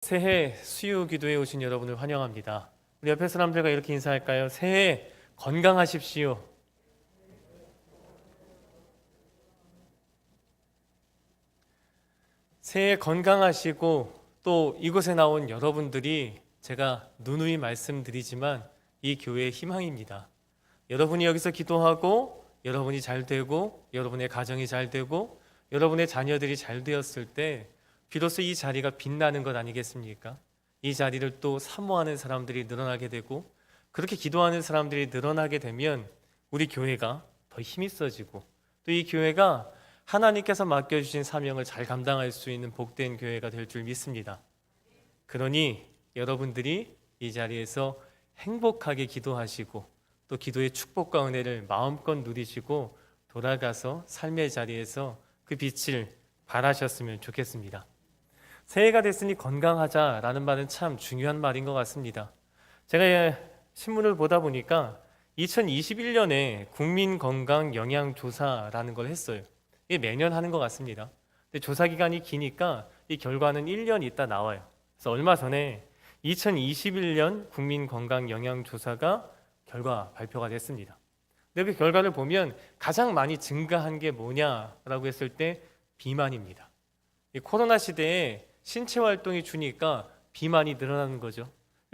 새해 수요 기도에 오신 여러분을 환영합니다. 우리 옆에 사람들과 이렇게 인사할까요? 새해 건강하십시오. 새해 건강하시고 또 이곳에 나온 여러분들이 제가 누누이 말씀드리지만 이 교회의 희망입니다. 여러분이 여기서 기도하고 여러분이 잘 되고 여러분의 가정이 잘 되고 여러분의 자녀들이 잘 되었을 때 비로소 이 자리가 빛나는 것 아니겠습니까? 이 자리를 또 사모하는 사람들이 늘어나게 되고 그렇게 기도하는 사람들이 늘어나게 되면 우리 교회가 더 힘이 있어지고 또 이 교회가 하나님께서 맡겨주신 사명을 잘 감당할 수 있는 복된 교회가 될 줄 믿습니다. 그러니 여러분들이 이 자리에서 행복하게 기도하시고 또 기도의 축복과 은혜를 마음껏 누리시고 돌아가서 삶의 자리에서 그 빛을 발하셨으면 좋겠습니다. 새해가 됐으니 건강하자라는 말은 참 중요한 말인 것 같습니다. 제가 신문을 보다 보니까 2021년에 국민건강영양조사라는 걸 했어요. 이게 매년 하는 것 같습니다. 근데 조사 기간이 기니까 이 결과는 1년 있다 나와요. 그래서 얼마 전에 2021년 국민건강영양조사가 결과 발표가 됐습니다. 근데 그 결과를 보면 가장 많이 증가한 게 뭐냐라고 했을 때 비만입니다. 이 코로나 시대에 신체 활동이 주니까 비만이 늘어나는 거죠.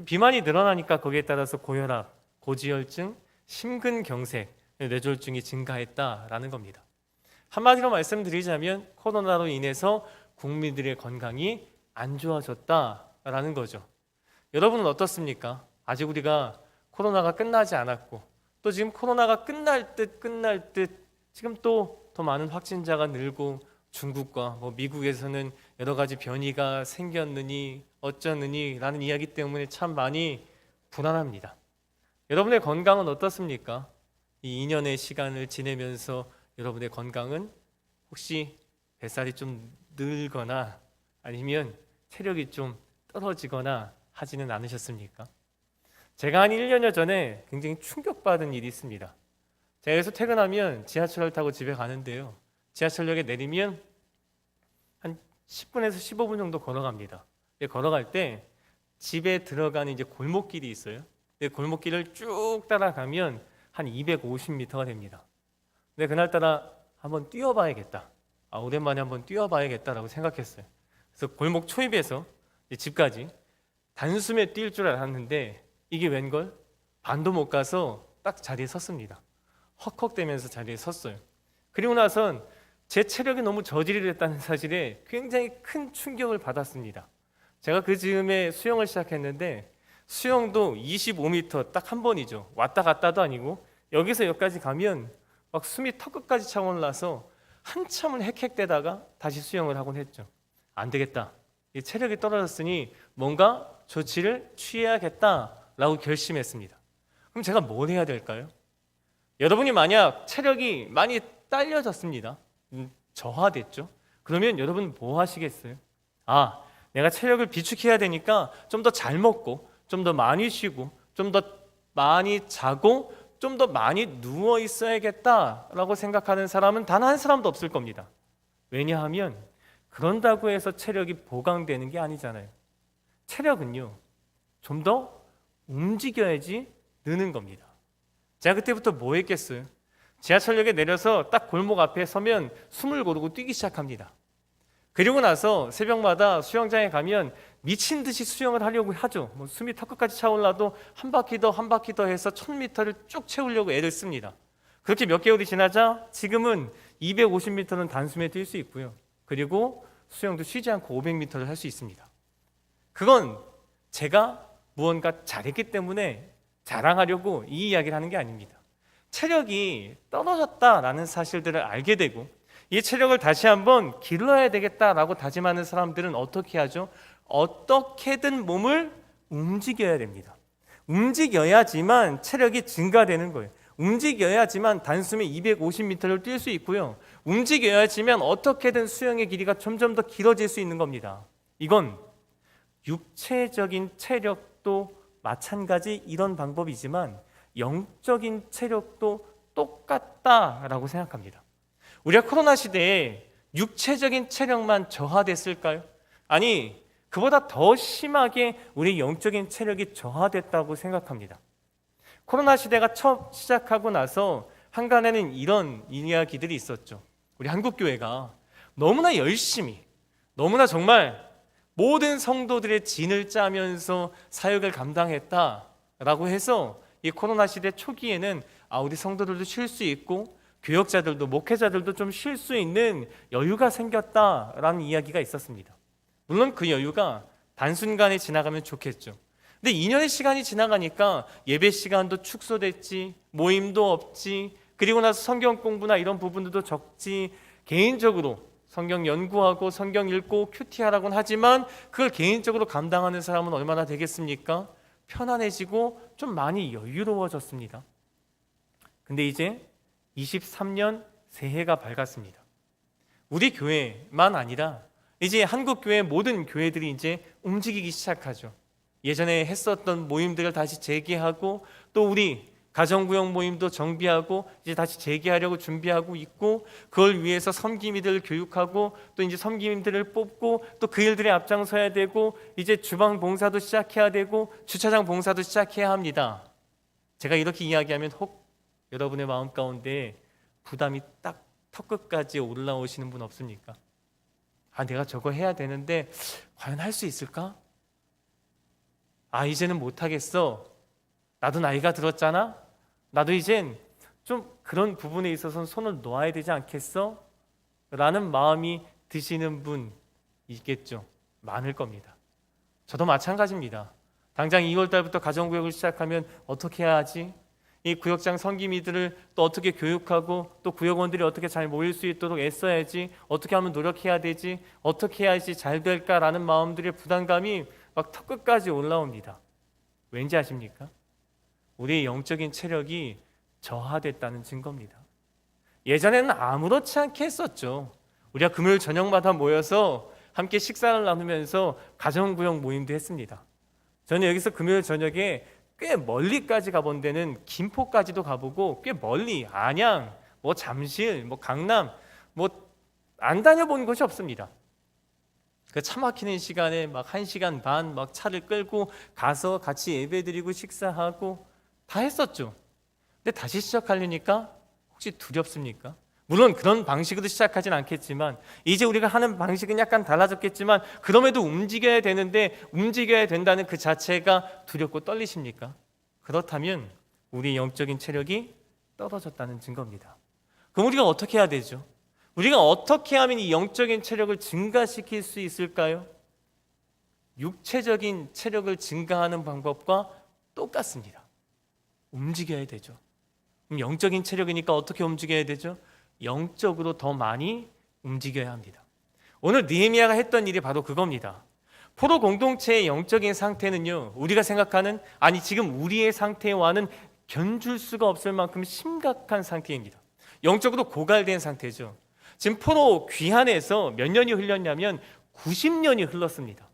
비만이 늘어나니까 거기에 따라서 고혈압, 고지혈증, 심근경색, 뇌졸중이 증가했다라는 겁니다. 한마디로 말씀드리자면 코로나로 인해서 국민들의 건강이 안 좋아졌다라는 거죠. 여러분은 어떻습니까? 아직 우리가 코로나가 끝나지 않았고 또 지금 코로나가 끝날 듯 지금 또 더 많은 확진자가 늘고 중국과 미국에서는 여러 가지 변이가 생겼느니 어쩌느니 라는 이야기 때문에 참 많이 불안합니다. 여러분의 건강은 어떻습니까? 이 2년의 시간을 지내면서 여러분의 건강은 혹시 뱃살이 좀 늘거나 아니면 체력이 좀 떨어지거나 하지는 않으셨습니까? 제가 한 1년여 전에 굉장히 충격받은 일이 있습니다. 제가 여기서 퇴근하면 지하철을 타고 집에 가는데요. 지하철역에 내리면 한 10분에서 15분 정도 걸어갑니다. 걸어갈 때 집에 들어가는 이제 골목길이 있어요. 골목길을 쭉 따라가면 한 250m가 됩니다. 근데 그날따라 한번 뛰어봐야겠다. 오랜만에 한번 뛰어봐야겠다라고 생각했어요. 그래서 골목 초입에서 집까지 단숨에 뛸 줄 알았는데 이게 웬걸? 반도 못 가서 딱 자리에 섰습니다. 헉헉대면서 자리에 섰어요. 그리고 나선 제 체력이 너무 저질이 됐다는 사실에 굉장히 큰 충격을 받았습니다. 제가 그 즈음에 수영을 시작했는데 수영도 25m 딱 한 번이죠. 왔다 갔다도 아니고 여기서 여기까지 가면 막 숨이 턱끝까지 차 올라서 한참을 헥헥대다가 다시 수영을 하곤 했죠. 안 되겠다. 체력이 떨어졌으니 뭔가 조치를 취해야겠다라고 결심했습니다. 그럼 제가 뭘 해야 될까요? 여러분이 만약 체력이 많이 딸려졌습니다. 저하됐죠. 그러면 여러분 뭐 하시겠어요? 내가 체력을 비축해야 되니까 좀 더 잘 먹고 좀 더 많이 쉬고 좀 더 많이 자고 좀 더 많이 누워 있어야겠다라고 생각하는 사람은 단 한 사람도 없을 겁니다. 왜냐하면 그런다고 해서 체력이 보강되는 게 아니잖아요. 체력은요, 좀 더 움직여야지 느는 겁니다. 제가 그때부터 뭐 했겠어요? 지하철역에 내려서 딱 골목 앞에 서면 숨을 고르고 뛰기 시작합니다. 그리고 나서 새벽마다 수영장에 가면 미친 듯이 수영을 하려고 하죠. 숨이 턱끝까지 차올라도 한 바퀴 더 해서 1000m를 쭉 채우려고 애를 씁니다. 그렇게 몇 개월이 지나자 지금은 250m는 단숨에 뛸 수 있고요. 그리고 수영도 쉬지 않고 500m를 할 수 있습니다. 그건 제가 무언가 잘했기 때문에 자랑하려고 이 이야기를 하는 게 아닙니다. 체력이 떨어졌다라는 사실들을 알게 되고 이 체력을 다시 한번 길러야 되겠다라고 다짐하는 사람들은 어떻게 하죠? 어떻게든 몸을 움직여야 됩니다. 움직여야지만 체력이 증가되는 거예요. 움직여야지만 단숨에 250m를 뛸 수 있고요. 움직여야지만 어떻게든 수영의 길이가 점점 더 길어질 수 있는 겁니다. 이건 육체적인 체력도 마찬가지 이런 방법이지만 영적인 체력도 똑같다라고 생각합니다. 우리가 코로나 시대에 육체적인 체력만 저하됐을까요? 아니, 그보다 더 심하게 우리 영적인 체력이 저하됐다고 생각합니다. 코로나 시대가 처음 시작하고 나서 한간에는 이런 이야기들이 있었죠. 우리 한국교회가 너무나 열심히, 너무나 정말 모든 성도들의 진을 짜면서 사역을 감당했다라고 해서 이 코로나 시대 초기에는 우리 성도들도 쉴 수 있고 교역자들도, 목회자들도 좀 쉴 수 있는 여유가 생겼다라는 이야기가 있었습니다. 물론 그 여유가 단순간에 지나가면 좋겠죠. 근데 2년의 시간이 지나가니까 예배 시간도 축소됐지, 모임도 없지, 그리고 나서 성경 공부나 이런 부분들도 적지, 개인적으로 성경 연구하고 성경 읽고 큐티하라고는 하지만 그걸 개인적으로 감당하는 사람은 얼마나 되겠습니까? 편안해지고 좀 많이 여유로워졌습니다. 근데 이제 23년 새해가 밝았습니다. 우리 교회만 아니라 이제 한국 교회 모든 교회들이 이제 움직이기 시작하죠. 예전에 했었던 모임들을 다시 재개하고 또 우리 가정구역 모임도 정비하고 이제 다시 재개하려고 준비하고 있고, 그걸 위해서 섬김이들을 교육하고 또 이제 섬김들을 뽑고 또 그 일들에 앞장서야 되고 이제 주방 봉사도 시작해야 되고 주차장 봉사도 시작해야 합니다. 제가 이렇게 이야기하면 혹 여러분의 마음 가운데 부담이 딱 턱끝까지 올라오시는 분 없습니까? 내가 저거 해야 되는데 과연 할 수 있을까? 이제는 못하겠어. 나도 나이가 들었잖아. 나도 이젠 좀 그런 부분에 있어서는 손을 놓아야 되지 않겠어? 라는 마음이 드시는 분 있겠죠. 많을 겁니다. 저도 마찬가지입니다. 당장 2월 달부터 가정구역을 시작하면 어떻게 해야 하지? 이 구역장 섬김이들을 또 어떻게 교육하고 또 구역원들이 어떻게 잘 모일 수 있도록 애써야지, 어떻게 하면 노력해야 되지, 어떻게 해야지 잘 될까라는 마음들의 부담감이 막 턱끝까지 올라옵니다. 왠지 아십니까? 우리의 영적인 체력이 저하됐다는 증거입니다. 예전에는 아무렇지 않게 했었죠. 우리가 금요일 저녁마다 모여서 함께 식사를 나누면서 가정구역 모임도 했습니다. 저는 여기서 금요일 저녁에 꽤 멀리까지 가본 데는 김포까지도 가보고 꽤 멀리 안양, 잠실, 강남 안 다녀본 곳이 없습니다. 그 차 막히는 시간에 1시간 반 차를 끌고 가서 같이 예배드리고 식사하고 다 했었죠. 근데 다시 시작하려니까 혹시 두렵습니까? 물론 그런 방식으로 시작하진 않겠지만 이제 우리가 하는 방식은 약간 달라졌겠지만 그럼에도 움직여야 되는데 움직여야 된다는 그 자체가 두렵고 떨리십니까? 그렇다면 우리의 영적인 체력이 떨어졌다는 증거입니다. 그럼 우리가 어떻게 해야 되죠? 우리가 어떻게 하면 이 영적인 체력을 증가시킬 수 있을까요? 육체적인 체력을 증가하는 방법과 똑같습니다. 움직여야 되죠. 그럼 영적인 체력이니까 어떻게 움직여야 되죠? 영적으로 더 많이 움직여야 합니다. 오늘 느헤미야가 했던 일이 바로 그겁니다. 포로 공동체의 영적인 상태는요, 우리가 생각하는 지금 우리의 상태와는 견줄 수가 없을 만큼 심각한 상태입니다. 영적으로 고갈된 상태죠. 지금 포로 귀환에서 몇 년이 흘렀냐면 90년이 흘렀습니다.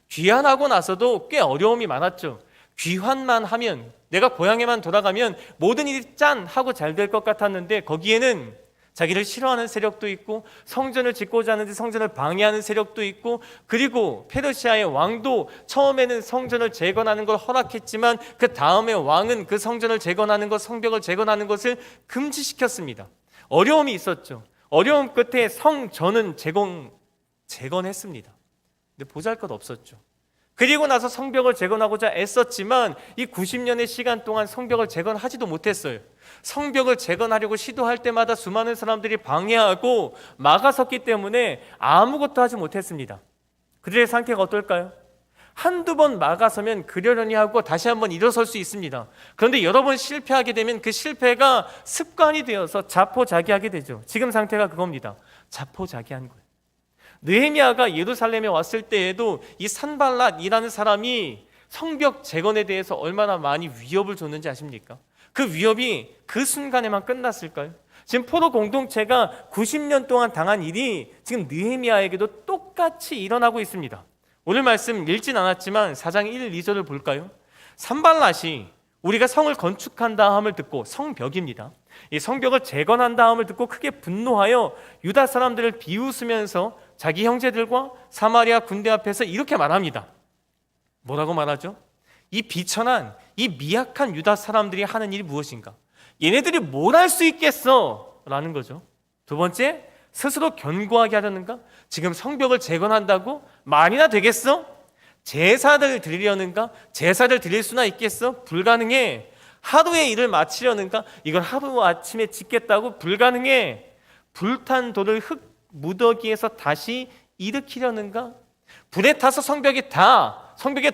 귀환하고 나서도 꽤 어려움이 많았죠. 귀환만 하면, 내가 고향에만 돌아가면 모든 일이 짠 하고 잘 될 것 같았는데 거기에는 자기를 싫어하는 세력도 있고 성전을 짓고자 하는데 성전을 방해하는 세력도 있고, 그리고 페르시아의 왕도 처음에는 성전을 재건하는 걸 허락했지만 그 다음에 왕은 그 성전을 재건하는 것, 성벽을 재건하는 것을 금지시켰습니다. 어려움이 있었죠. 어려움 끝에 성전은 재건했습니다. 근데 보잘것없었죠. 그리고 나서 성벽을 재건하고자 애썼지만 이 90년의 시간 동안 성벽을 재건하지도 못했어요. 성벽을 재건하려고 시도할 때마다 수많은 사람들이 방해하고 막아섰기 때문에 아무것도 하지 못했습니다. 그들의 상태가 어떨까요? 한두 번 막아서면 그러려니 하고 다시 한번 일어설 수 있습니다. 그런데 여러 번 실패하게 되면 그 실패가 습관이 되어서 자포자기하게 되죠. 지금 상태가 그겁니다. 자포자기한 거예요. 느헤미야가 예루살렘에 왔을 때에도 이 산발랏이라는 사람이 성벽 재건에 대해서 얼마나 많이 위협을 줬는지 아십니까? 그 위협이 그 순간에만 끝났을까요? 지금 포로 공동체가 90년 동안 당한 일이 지금 느헤미야에게도 똑같이 일어나고 있습니다. 오늘 말씀 읽진 않았지만 4장 1, 2절을 볼까요? 산발랏이 우리가 성을 건축한다 함을 듣고, 성벽입니다. 이 성벽을 재건한다 함을 듣고 크게 분노하여 유다 사람들을 비웃으면서 자기 형제들과 사마리아 군대 앞에서 이렇게 말합니다. 뭐라고 말하죠? 이 비천한, 이 미약한 유다 사람들이 하는 일이 무엇인가? 얘네들이 뭘 할 수 있겠어? 라는 거죠. 두 번째, 스스로 견고하게 하려는가? 지금 성벽을 재건한다고 말이나 되겠어? 제사를 드리려는가? 제사를 드릴 수나 있겠어? 불가능해. 하루의 일을 마치려는가? 이걸 하루 아침에 짓겠다고? 불가능해. 불탄 돌을 흙 무더기에서 다시 일으키려는가? 불에 타서 성벽의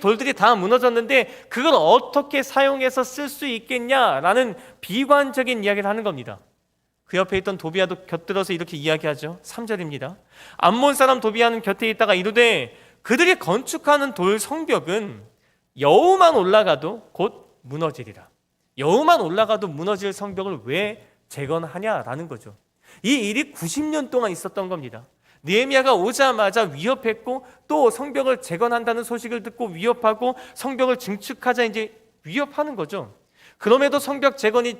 돌들이 다 무너졌는데 그걸 어떻게 사용해서 쓸 수 있겠냐라는 비관적인 이야기를 하는 겁니다. 그 옆에 있던 도비아도 곁들어서 이렇게 이야기하죠. 3절입니다. 암몬 사람 도비아는 곁에 있다가 이르되 그들이 건축하는 돌 성벽은 여우만 올라가도 곧 무너지리라. 여우만 올라가도 무너질 성벽을 왜 재건하냐라는 거죠. 이 일이 90년 동안 있었던 겁니다. 느헤미야가 오자마자 위협했고 또 성벽을 재건한다는 소식을 듣고 위협하고 성벽을 증축하자 이제 위협하는 거죠. 그럼에도 성벽 재건이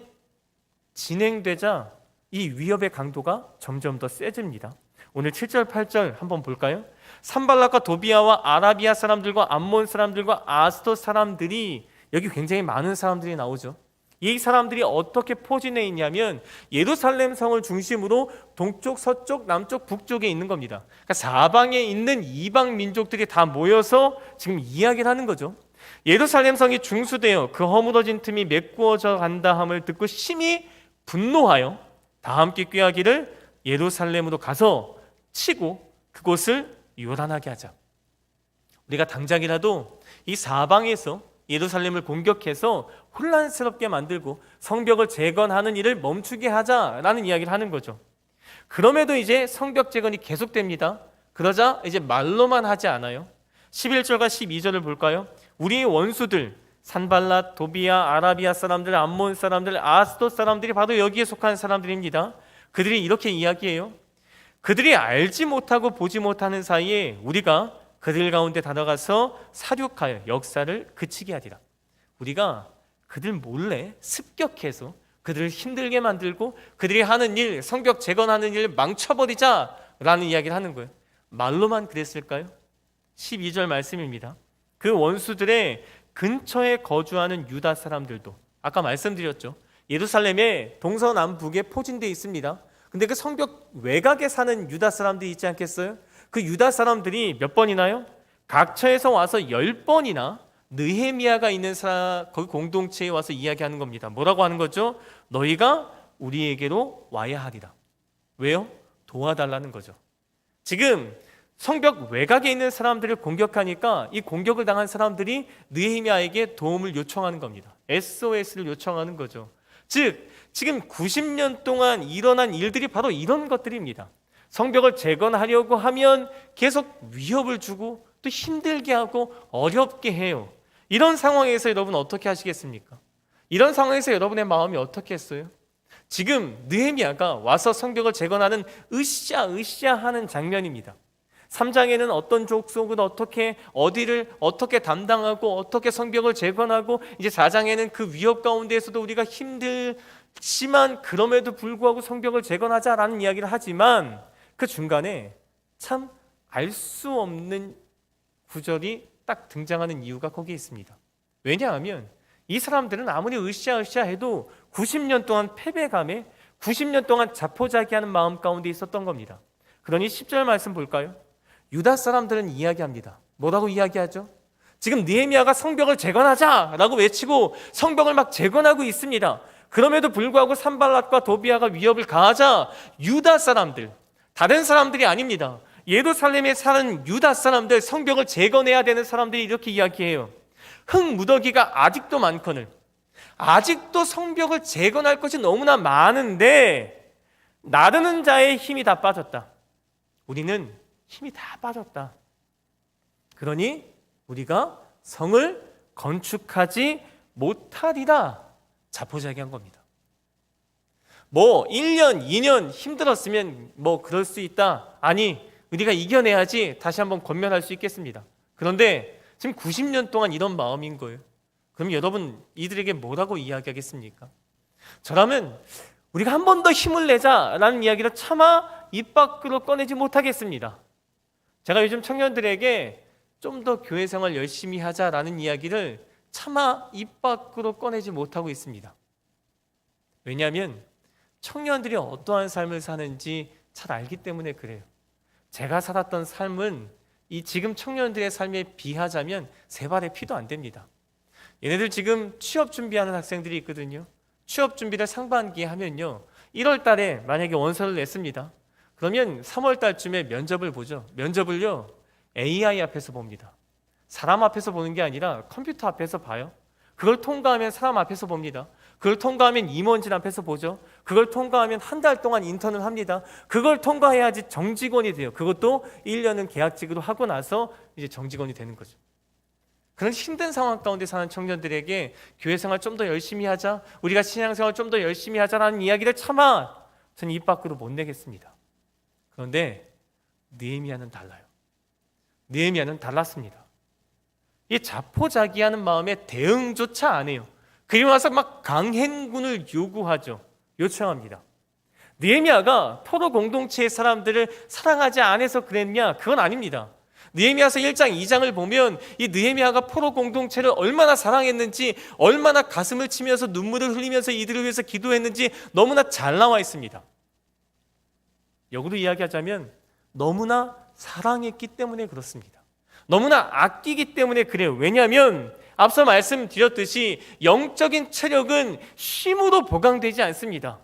진행되자 이 위협의 강도가 점점 더 세집니다. 오늘 7절 8절 한번 볼까요? 산발락과 도비아와 아라비아 사람들과 암몬 사람들과 아스돗 사람들이, 여기 굉장히 많은 사람들이 나오죠. 이 사람들이 어떻게 포진해 있냐면 예루살렘 성을 중심으로 동쪽, 서쪽, 남쪽, 북쪽에 있는 겁니다. 그러니까 사방에 있는 이방 민족들이 다 모여서 지금 이야기를 하는 거죠. 예루살렘 성이 중수되어 그 허물어진 틈이 메꾸어져 간다 함을 듣고 심히 분노하여 다 함께 꾀하기를 예루살렘으로 가서 치고 그곳을 요란하게 하자. 우리가 당장이라도 이 사방에서 예루살렘을 공격해서 혼란스럽게 만들고 성벽을 재건하는 일을 멈추게 하자라는 이야기를 하는 거죠. 그럼에도 이제 성벽 재건이 계속됩니다. 그러자 이제 말로만 하지 않아요. 11절과 12절을 볼까요? 우리의 원수들 산발랏, 도비아, 아라비아 사람들, 암몬 사람들, 아스돗 사람들이 바로 여기에 속한 사람들입니다. 그들이 이렇게 이야기해요. 그들이 알지 못하고 보지 못하는 사이에 우리가 그들 가운데 들어가서 사륙하여 역사를 그치게 하리라. 우리가 그들 몰래 습격해서 그들을 힘들게 만들고 그들이 하는 일, 성벽 재건하는 일을 망쳐버리자라는 이야기를 하는 거예요. 말로만 그랬을까요? 12절 말씀입니다. 그 원수들의 근처에 거주하는 유다 사람들도 아까 말씀드렸죠. 예루살렘의 동서남북에 포진되어 있습니다. 근데 그 성벽 외곽에 사는 유다 사람들이 있지 않겠어요? 그 유다 사람들이 몇 번이나요? 각처에서 와서 10번이나 느헤미야가 있는 거기 공동체에 와서 이야기하는 겁니다. 뭐라고 하는 거죠? 너희가 우리에게로 와야 하리라. 왜요? 도와달라는 거죠. 지금 성벽 외곽에 있는 사람들을 공격하니까 이 공격을 당한 사람들이 느헤미야에게 도움을 요청하는 겁니다. SOS를 요청하는 거죠. 즉 지금 90년 동안 일어난 일들이 바로 이런 것들입니다. 성벽을 재건하려고 하면 계속 위협을 주고 또 힘들게 하고 어렵게 해요. 이런 상황에서 여러분 어떻게 하시겠습니까? 이런 상황에서 여러분의 마음이 어떻게 했어요? 지금 느헤미야가 와서 성벽을 재건하는 으쌰으쌰 하는 장면입니다. 3장에는 어떤 족속을 어디를 어떻게 담당하고 어떻게 성벽을 재건하고, 이제 4장에는 그 위협 가운데에서도 우리가 힘들지만 그럼에도 불구하고 성벽을 재건하자라는 이야기를 하지만 그 중간에 참 알 수 없는 구절이 딱 등장하는 이유가 거기에 있습니다. 왜냐하면 이 사람들은 아무리 으쌰으쌰 해도 90년 동안 패배감에 90년 동안 자포자기하는 마음 가운데 있었던 겁니다. 그러니 10절 말씀 볼까요? 유다 사람들은 이야기합니다. 뭐라고 이야기하죠? 지금 느헤미야가 성벽을 재건하자라고 외치고 성벽을 막 재건하고 있습니다. 그럼에도 불구하고 산발랏과 도비아가 위협을 가하자 유다 사람들, 다른 사람들이 아닙니다. 예루살렘에 사는 유다 사람들, 성벽을 재건해야 되는 사람들이 이렇게 이야기해요. 흙 무더기가 아직도 많거늘, 아직도 성벽을 재건할 것이 너무나 많은데 나르는 자의 힘이 다 빠졌다. 우리는 힘이 다 빠졌다. 그러니 우리가 성을 건축하지 못하리라 자포자기한 겁니다. 1년, 2년 힘들었으면 그럴 수 있다. 아니, 우리가 이겨내야지 다시 한번 권면할 수 있겠습니다. 그런데 지금 90년 동안 이런 마음인 거예요. 그럼 여러분 이들에게 뭐라고 이야기하겠습니까? 저라면 우리가 한 번 더 힘을 내자라는 이야기를 차마 입 밖으로 꺼내지 못하겠습니다. 제가 요즘 청년들에게 좀 더 교회 생활 열심히 하자라는 이야기를 차마 입 밖으로 꺼내지 못하고 있습니다. 왜냐하면 청년들이 어떠한 삶을 사는지 잘 알기 때문에 그래요. 제가 살았던 삶은 이 지금 청년들의 삶에 비하자면 세 발의 피도 안 됩니다. 얘네들 지금 취업 준비하는 학생들이 있거든요. 취업 준비를 상반기에 하면요, 1월 달에 만약에 원서를 냈습니다. 그러면 3월 달쯤에 면접을 보죠. 면접을요, AI 앞에서 봅니다. 사람 앞에서 보는 게 아니라 컴퓨터 앞에서 봐요. 그걸 통과하면 사람 앞에서 봅니다. 그걸 통과하면 임원진 앞에서 보죠. 그걸 통과하면 한 달 동안 인턴을 합니다. 그걸 통과해야지 정직원이 돼요. 그것도 1년은 계약직으로 하고 나서 이제 정직원이 되는 거죠. 그런 힘든 상황 가운데 사는 청년들에게 교회 생활 좀 더 열심히 하자, 우리가 신앙생활 좀 더 열심히 하자라는 이야기를 차마 저는 입 밖으로 못 내겠습니다. 그런데 느헤미야는 달라요. 느헤미야는 달랐습니다. 이 자포자기하는 마음에 대응조차 안 해요. 그리고 나서 막 강행군을 요구하죠. 요청합니다. 느헤미야가 포로 공동체의 사람들을 사랑하지 않아서 그랬냐? 그건 아닙니다. 느헤미야서 1장 2장을 보면 이 느헤미야가 포로 공동체를 얼마나 사랑했는지, 얼마나 가슴을 치면서 눈물을 흘리면서 이들을 위해서 기도했는지 너무나 잘 나와 있습니다. 역으로 이야기하자면 너무나 사랑했기 때문에 그렇습니다. 너무나 아끼기 때문에 그래요. 왜냐하면 앞서 말씀드렸듯이 영적인 체력은 쉼으로 보강되지 않습니다.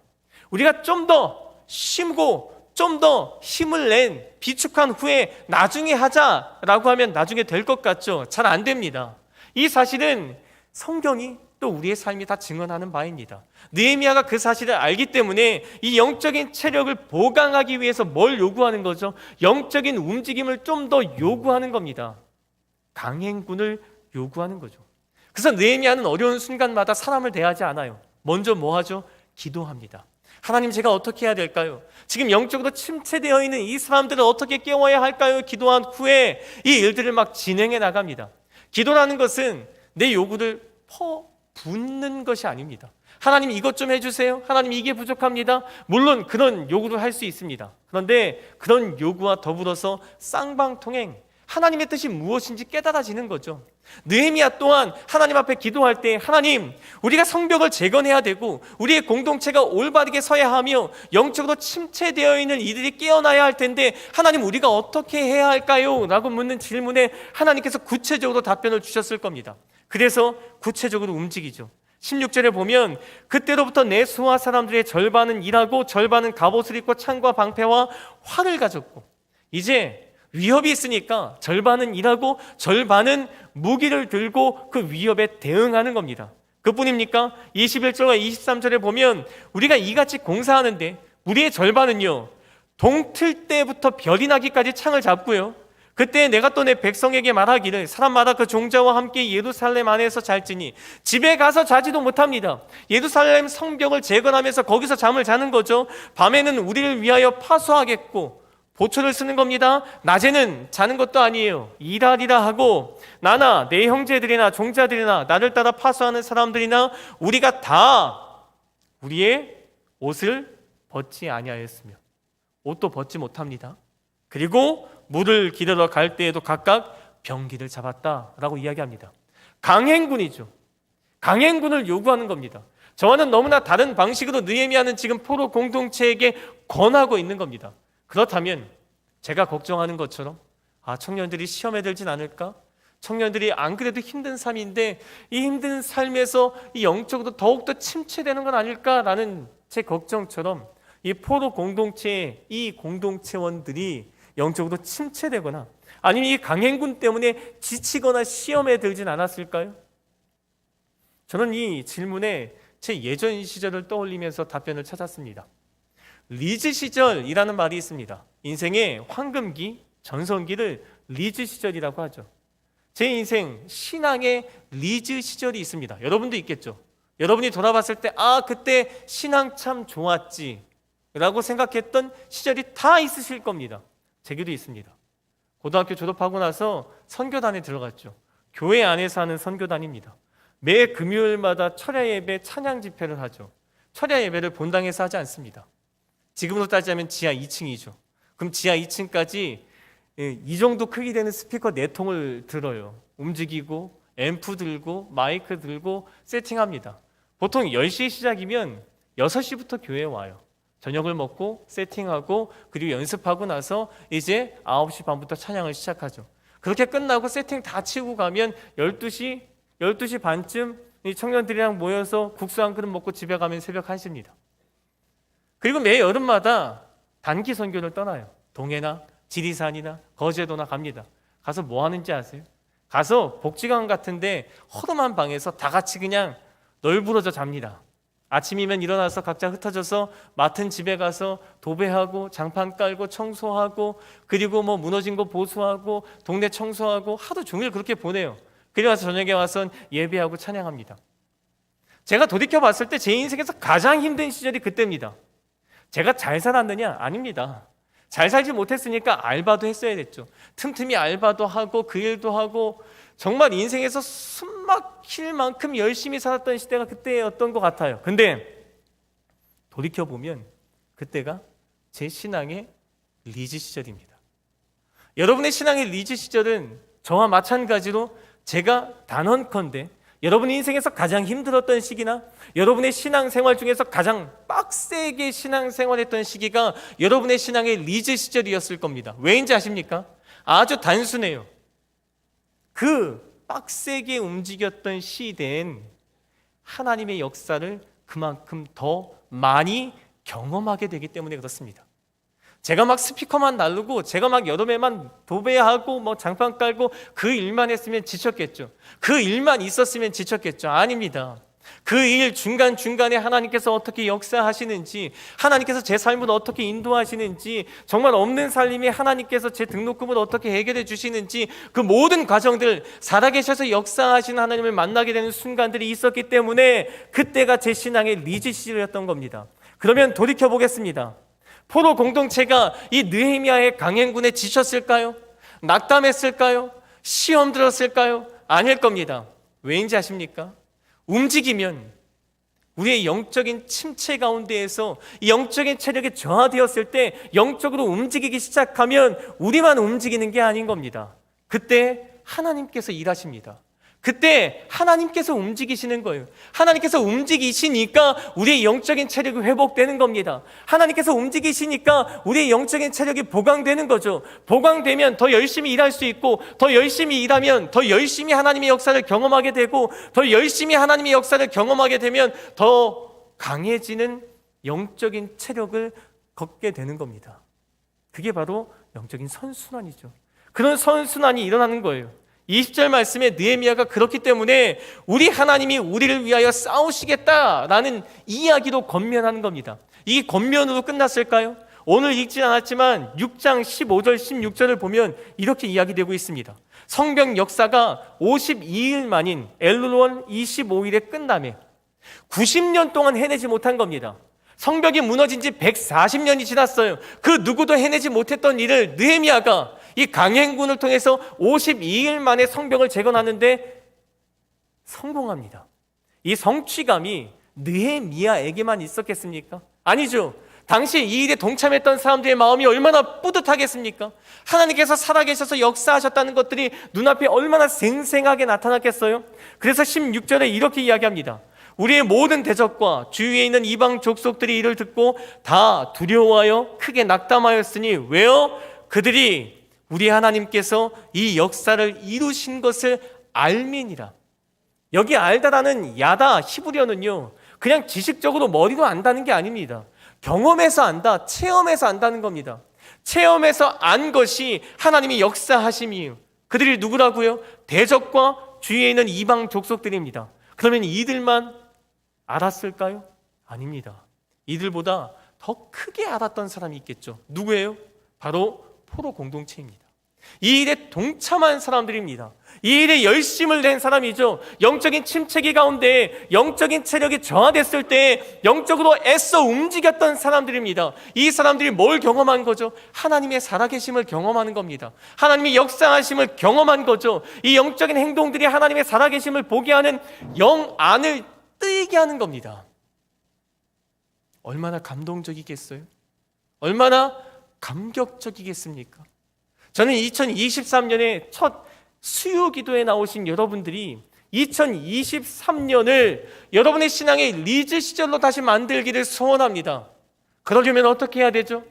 우리가 좀 더 쉼고 좀 더 힘을 낸 비축한 후에 나중에 하자라고 하면 나중에 될 것 같죠? 잘 안 됩니다. 이 사실은 성경이 또 우리의 삶이 다 증언하는 바입니다. 느헤미야가 그 사실을 알기 때문에 이 영적인 체력을 보강하기 위해서 뭘 요구하는 거죠? 영적인 움직임을 좀 더 요구하는 겁니다. 강행군을 요구하는 거죠. 그래서 느헤미야는 어려운 순간마다 사람을 대하지 않아요. 먼저 뭐 하죠? 기도합니다. 하나님, 제가 어떻게 해야 될까요? 지금 영적으로 침체되어 있는 이 사람들을 어떻게 깨워야 할까요? 기도한 후에 이 일들을 막 진행해 나갑니다. 기도라는 것은 내 요구를 퍼붓는 것이 아닙니다. 하나님, 이것 좀 해주세요. 하나님, 이게 부족합니다. 물론 그런 요구를 할 수 있습니다. 그런데 그런 요구와 더불어서 쌍방통행, 하나님의 뜻이 무엇인지 깨달아지는 거죠. 느헤미야 또한 하나님 앞에 기도할 때, 하나님, 우리가 성벽을 재건해야 되고 우리의 공동체가 올바르게 서야 하며 영적으로 침체되어 있는 이들이 깨어나야 할 텐데 하나님, 우리가 어떻게 해야 할까요? 라고 묻는 질문에 하나님께서 구체적으로 답변을 주셨을 겁니다. 그래서 구체적으로 움직이죠. 16절에 보면 그때로부터 내 수하 사람들의 절반은 일하고 절반은 갑옷을 입고 창과 방패와 활을 가졌고, 이제 위협이 있으니까 절반은 일하고 절반은 무기를 들고 그 위협에 대응하는 겁니다. 그뿐입니까? 21절과 23절에 보면 우리가 이같이 공사하는데 우리의 절반은요, 동틀 때부터 별이 나기까지 창을 잡고요, 그때 내가 또 내 백성에게 말하기를 사람마다 그 종자와 함께 예루살렘 안에서 잘지니, 집에 가서 자지도 못합니다. 예루살렘 성벽을 재건하면서 거기서 잠을 자는 거죠. 밤에는 우리를 위하여 파수하겠고, 보초를 쓰는 겁니다. 낮에는 자는 것도 아니에요. 일하리라 하고, 나나 내 형제들이나 종자들이나 나를 따라 파수하는 사람들이나 우리가 다 우리의 옷을 벗지 아니하였으며 옷도 벗지 못합니다. 그리고 물을 기르러 갈 때에도 각각 병기를 잡았다라고 이야기합니다. 강행군이죠. 강행군을 요구하는 겁니다. 저와는 너무나 다른 방식으로 느헤미야는 지금 포로 공동체에게 권하고 있는 겁니다. 그렇다면 제가 걱정하는 것처럼 청년들이 시험에 들진 않을까? 청년들이 안 그래도 힘든 삶인데 이 힘든 삶에서 이 영적으로 더욱더 침체되는 건 아닐까라는 제 걱정처럼 이 포로 공동체의 이 공동체원들이 영적으로 침체되거나 아니면 이 강행군 때문에 지치거나 시험에 들진 않았을까요? 저는 이 질문에 제 예전 시절을 떠올리면서 답변을 찾았습니다. 리즈 시절이라는 말이 있습니다. 인생의 황금기, 전성기를 리즈 시절이라고 하죠. 제 인생 신앙의 리즈 시절이 있습니다. 여러분도 있겠죠. 여러분이 돌아봤을 때 그때 신앙 참 좋았지 라고 생각했던 시절이 다 있으실 겁니다. 제게도 있습니다. 고등학교 졸업하고 나서 선교단에 들어갔죠. 교회 안에서 하는 선교단입니다. 매 금요일마다 철야 예배 찬양 집회를 하죠. 철야 예배를 본당에서 하지 않습니다. 지금으로 따지자면 지하 2층이죠. 그럼 지하 2층까지 이 정도 크기 되는 스피커 4통을 들어요. 움직이고 앰프 들고 마이크 들고 세팅합니다. 보통 10시 시작이면 6시부터 교회에 와요. 저녁을 먹고 세팅하고 그리고 연습하고 나서 이제 9시 반부터 찬양을 시작하죠. 그렇게 끝나고 세팅 다 치고 가면 12시 반쯤 이 청년들이랑 모여서 국수 한 그릇 먹고 집에 가면 새벽 1시입니다. 그리고 매 여름마다 단기 선교를 떠나요. 동해나 지리산이나 거제도나 갑니다. 가서 뭐 하는지 아세요? 가서 복지관 같은데 허름한 방에서 다 같이 그냥 널브러져 잡니다. 아침이면 일어나서 각자 흩어져서 맡은 집에 가서 도배하고 장판 깔고 청소하고 그리고 뭐 무너진 거 보수하고 동네 청소하고 하루 종일 그렇게 보내요. 그리고 나서 저녁에 와서 예배하고 찬양합니다. 제가 돌이켜 봤을 때 제 인생에서 가장 힘든 시절이 그때입니다. 제가 잘 살았느냐? 아닙니다. 잘 살지 못했으니까 알바도 했어야 됐죠. 틈틈이 알바도 하고 그 일도 하고 정말 인생에서 숨 막힐 만큼 열심히 살았던 시대가 그때였던 것 같아요. 근데 돌이켜보면 그때가 제 신앙의 리즈 시절입니다. 여러분의 신앙의 리즈 시절은 저와 마찬가지로 제가 단언컨대 여러분의 인생에서 가장 힘들었던 시기나 여러분의 신앙생활 중에서 가장 빡세게 신앙생활했던 시기가 여러분의 신앙의 리즈 시절이었을 겁니다. 왜인지 아십니까? 아주 단순해요. 그 빡세게 움직였던 시대엔 하나님의 역사를 그만큼 더 많이 경험하게 되기 때문에 그렇습니다. 제가 막 스피커만 나르고 제가 막 여름에만 도배하고 뭐 장판 깔고 그 일만 했으면 지쳤겠죠. 그 일만 있었으면 지쳤겠죠. 아닙니다. 그 일 중간중간에 하나님께서 어떻게 역사하시는지, 하나님께서 제 삶을 어떻게 인도하시는지, 정말 없는 살림에 하나님께서 제 등록금을 어떻게 해결해 주시는지, 그 모든 과정들 살아계셔서 역사하시는 하나님을 만나게 되는 순간들이 있었기 때문에 그때가 제 신앙의 리즈 시절이었던 겁니다. 그러면 돌이켜보겠습니다. 포로 공동체가 이 느헤미야의 강행군에 지쳤을까요? 낙담했을까요? 시험 들었을까요? 아닐 겁니다. 왜인지 아십니까? 움직이면 우리의 영적인 침체 가운데에서 이 영적인 체력이 저하되었을 때 영적으로 움직이기 시작하면 우리만 움직이는 게 아닌 겁니다. 그때 하나님께서 일하십니다. 그때 하나님께서 움직이시는 거예요. 하나님께서 움직이시니까 우리의 영적인 체력이 회복되는 겁니다. 하나님께서 움직이시니까 우리의 영적인 체력이 보강되는 거죠. 보강되면 더 열심히 일할 수 있고, 더 열심히 일하면 더 열심히 하나님의 역사를 경험하게 되고, 더 열심히 하나님의 역사를 경험하게 되면 더 강해지는 영적인 체력을 걷게 되는 겁니다. 그게 바로 영적인 선순환이죠. 그런 선순환이 일어나는 거예요. 20절 말씀에 느헤미야가 그렇기 때문에 우리 하나님이 우리를 위하여 싸우시겠다라는 이야기로 권면하는 겁니다. 이 권면으로 끝났을까요? 오늘 읽지 않았지만 6장 15절 16절을 보면 이렇게 이야기되고 있습니다. 성경 역사가 52일 만인 엘룰론 25일에 끝남에 90년 동안 해내지 못한 겁니다. 성벽이 무너진 지 140년이 지났어요. 그 누구도 해내지 못했던 일을 느헤미야가 이 강행군을 통해서 52일 만에 성벽을 재건하는데 성공합니다. 이 성취감이 느헤미야에게만 있었겠습니까? 아니죠. 당시 이 일에 동참했던 사람들의 마음이 얼마나 뿌듯하겠습니까? 하나님께서 살아계셔서 역사하셨다는 것들이 눈앞에 얼마나 생생하게 나타났겠어요? 그래서 16절에 이렇게 이야기합니다. 우리의 모든 대적과 주위에 있는 이방 족속들이 이를 듣고 다 두려워하여 크게 낙담하였으니 왜요? 그들이 우리 하나님께서 이 역사를 이루신 것을 알민이라. 여기 알다라는 야다 히브리어는요, 그냥 지식적으로 머리로 안다는 게 아닙니다. 경험해서 안다, 체험해서 안다는 겁니다. 체험해서 안 것이 하나님의 역사하심이에요. 그들이 누구라고요? 대적과 주위에 있는 이방 족속들입니다. 그러면 이들만 알았을까요? 아닙니다. 이들보다 더 크게 알았던 사람이 있겠죠. 누구예요? 바로 포로 공동체입니다. 이 일에 동참한 사람들입니다. 이 일에 열심을 낸 사람이죠. 영적인 침체기 가운데 영적인 체력이 저하됐을 때 영적으로 애써 움직였던 사람들입니다. 이 사람들이 뭘 경험한 거죠? 하나님의 살아계심을 경험하는 겁니다. 하나님의 역사하심을 경험한 거죠. 이 영적인 행동들이 하나님의 살아계심을 보게 하는 영 안을 뜨이게 하는 겁니다. 얼마나 감동적이겠어요? 얼마나 감격적이겠습니까? 저는 2023년에 첫 수요 기도에 나오신 여러분들이 2023년을 여러분의 신앙의 리즈 시절로 다시 만들기를 소원합니다. 그러려면 어떻게 해야 되죠?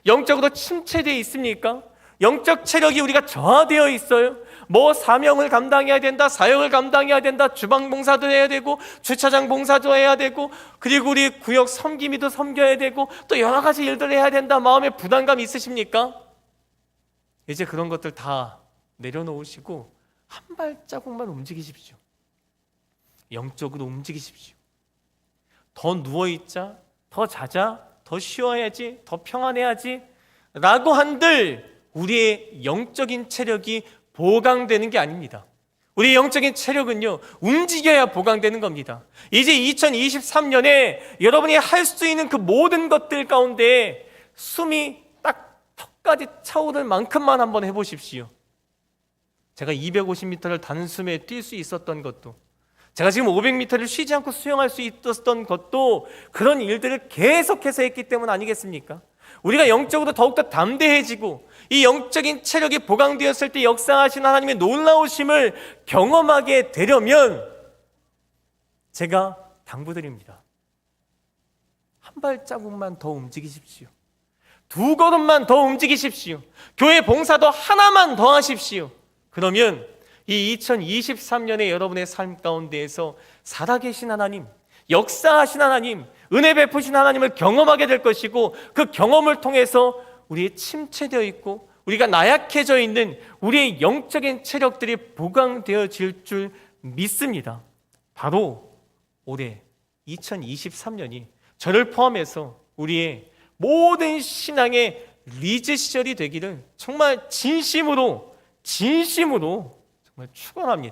영적으로 침체되어 있습니까? 영적 체력이 우리가 저하되어 있어요. 뭐 사명을 감당해야 된다, 사역을 감당해야 된다, 주방 봉사도 해야 되고 주차장 봉사도 해야 되고 그리고 우리 구역 섬김이도 섬겨야 되고 또 여러 가지 일들을 해야 된다, 마음에 부담감 있으십니까? 이제 그런 것들 다 내려놓으시고 한 발자국만 움직이십시오. 영적으로 움직이십시오. 더 누워있자, 더 자자, 더 쉬어야지, 더 평안해야지 라고 한들 우리의 영적인 체력이 보강되는 게 아닙니다. 우리의 영적인 체력은요, 움직여야 보강되는 겁니다. 이제 2023년에 여러분이 할 수 있는 그 모든 것들 가운데 숨이 딱 턱까지 차오를 만큼만 한번 해보십시오. 제가 250m를 단숨에 뛸 수 있었던 것도, 제가 지금 500m를 쉬지 않고 수영할 수 있었던 것도 그런 일들을 계속해서 했기 때문 아니겠습니까? 우리가 영적으로 더욱더 담대해지고 이 영적인 체력이 보강되었을 때 역사하신 하나님의 놀라우심을 경험하게 되려면 제가 당부드립니다. 한 발자국만 더 움직이십시오. 두 걸음만 더 움직이십시오. 교회 봉사도 하나만 더 하십시오. 그러면 이 2023년에 여러분의 삶 가운데에서 살아계신 하나님, 역사하신 하나님, 은혜 베푸신 하나님을 경험하게 될 것이고 그 경험을 통해서 우리의 침체되어 있고 우리가 나약해져 있는 우리의 영적인 체력들이 보강되어질 줄 믿습니다. 바로 올해 2023년이 저를 포함해서 우리의 모든 신앙의 리즈 시절이 되기를 정말 진심으로 정말 축원합니다.